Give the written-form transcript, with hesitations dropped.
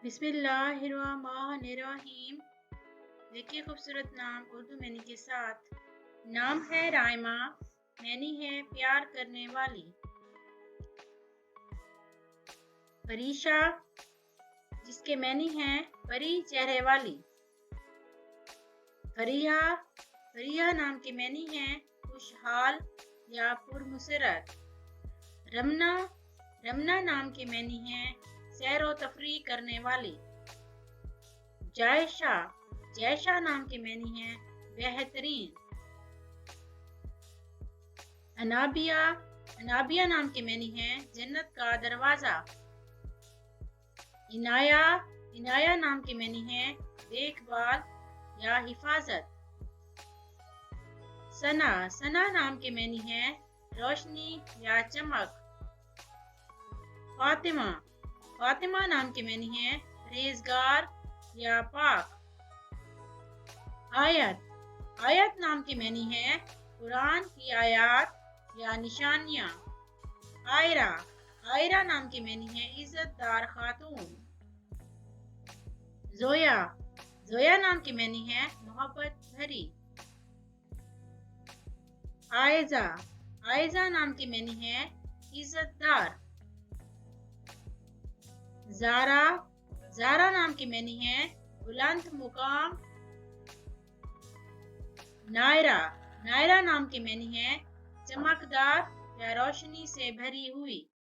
بسم اللہ الرحمن الرحیم۔ دیکھیے خوبصورت نام اردو معنی کے ساتھ۔ نام ہے رائمہ، معنی ہے پیار کرنے والی۔ پریشا، جس کے معنی ہیں پری چہرے والی۔ فریحہ، فریحہ نام کے معنی ہیں خوشحال یا پرمسرت۔ رمنا، رمنا نام کے معنی ہیں سیر و تفریح کرنے والی۔ جائشہ، جائشہ نام کے معنی ہیں بہترین۔ انابیہ، انابیہ نام کے معنی ہیں جنت کا دروازہ۔ عنایہ، عنایہ نام کے معنی ہیں دیکھ بھال یا حفاظت۔ ثنا، ثنا نام کے معنی ہیں روشنی یا چمک۔ فاطمہ، فاطمہ نام کے معنی ہیں پرہیزگار یا پاک۔ آیت، آیت نام کے معنی ہیں قرآن کی آیات یا نشانیاں۔ عائرہ، عائرہ نام کے معنی ہیں عزت دار خاتون۔ زویا، زویا نام کے معنی ہیں محبت بھری۔ عائزہ، عائزہ نام کے معنی ہیں عزت دار۔ زارا، زارا نام کے معنی ہیں بلند مقام۔ نائرہ، نائرہ نام کے معنی ہیں چمکدار یا روشنی سے بھری ہوئی۔